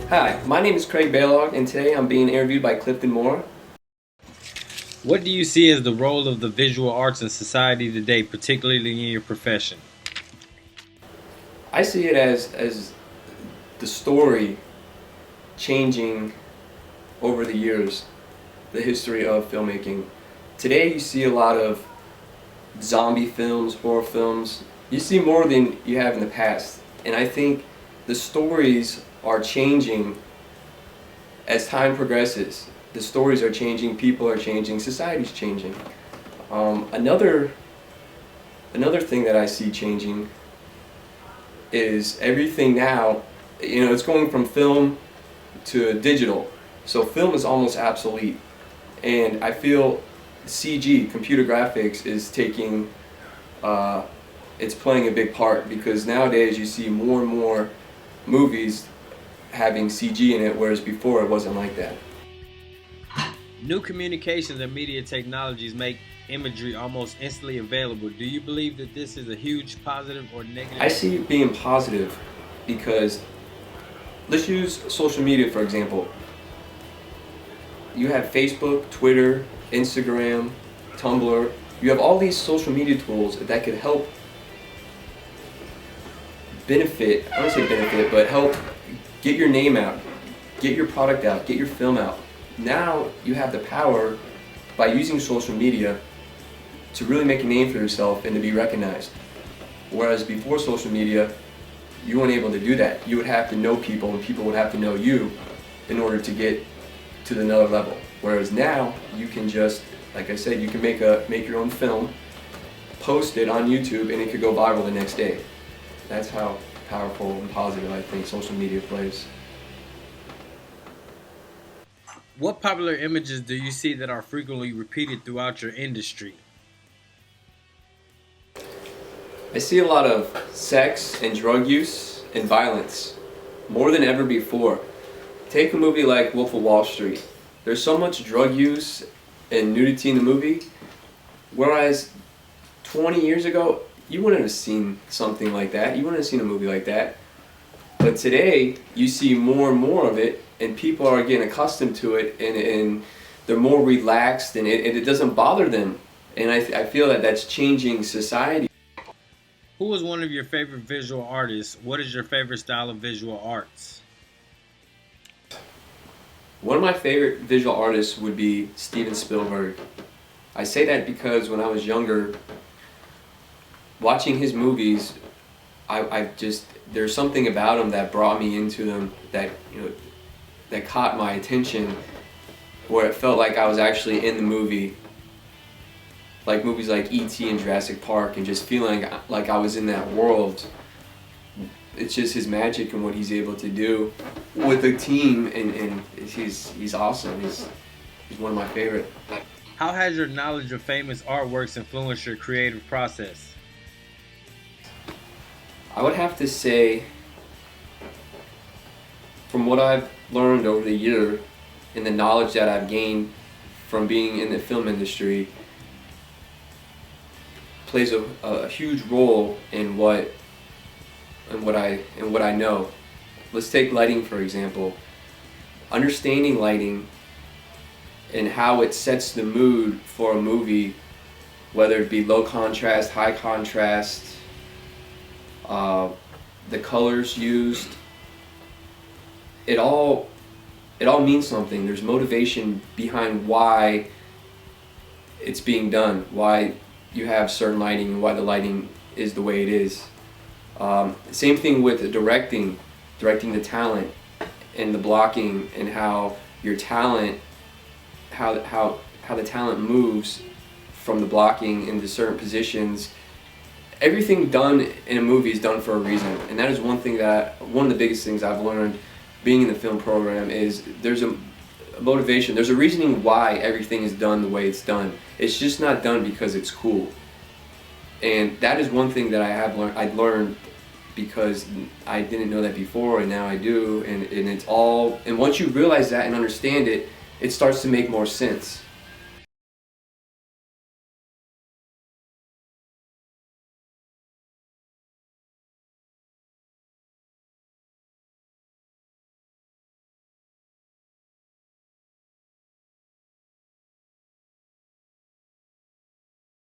Hi, my name is Craig Baylog, and today I'm being interviewed by Clifton Moore. What do you see as the role of the visual arts in society today, particularly in your profession? I see it as the story changing over the years, the history of filmmaking. Today you see a lot of zombie films, horror films. You see more than you have in the past. And I think the stories are changing as time progresses. The stories are changing, people are changing, society's changing. Another thing that I see changing is everything now, it's going from film to digital. So film is almost obsolete. And I feel CG, computer graphics, is it's playing a big part because nowadays you see more and more movies having CG in it, whereas before it wasn't like that. New communications and media technologies make imagery almost instantly available. Do you believe that this is a huge positive or negative? I see it being positive because let's use social media for example. You have Facebook, Twitter, Instagram, Tumblr. You have all these social media tools that could help benefit, I don't say benefit, but help get your name out, get your product out, get your film out. Now you have the power by using social media to really make a name for yourself and to be recognized. Whereas before social media, you weren't able to do that. You would have to know people and people would have to know you in order to get to another level. Whereas now you can just, like I said, you can make your own film, post it on YouTube, and it could go viral the next day. That's how powerful and positive I think social media plays. What popular images do you see that are frequently repeated throughout your industry? I see a lot of sex and drug use and violence more than ever before. Take a movie like Wolf of Wall Street. There's so much drug use and nudity in the movie, whereas 20 years ago, you wouldn't have seen something like that. You wouldn't have seen a movie like that. But today, you see more and more of it, and people are getting accustomed to it, and they're more relaxed, and it doesn't bother them. And I feel that that's changing society. Who is one of your favorite visual artists? What is your favorite style of visual arts? One of my favorite visual artists would be Steven Spielberg. I say that because when I was younger, watching his movies, I just, there's something about him that brought me into them that, that caught my attention, where it felt like I was actually in the movie. Like movies like E.T. and Jurassic Park, and just feeling like I was in that world. It's just his magic and what he's able to do with the team, and he's awesome. He's one of my favorite. How has your knowledge of famous artworks influenced your creative process? I would have to say, from what I've learned over the year and the knowledge that I've gained from being in the film industry, plays a huge role in what I know. Let's take lighting for example. Understanding lighting and how it sets the mood for a movie, whether it be low contrast, high contrast, the colors used, it all means something. There's motivation behind why it's being done, why you have certain lighting and why the lighting is the way it is. Same thing with directing the talent and the blocking, and how your talent, how the talent moves from the blocking into certain positions. Everything done in a movie is done for a reason, and that is one of the biggest things I've learned being in the film program is there's a motivation, there's a reasoning why everything is done the way it's done. It's just not done because it's cool. And that is one thing that I learned because I didn't know that before, and now I do, and it's all, and once you realize that and understand it, it starts to make more sense.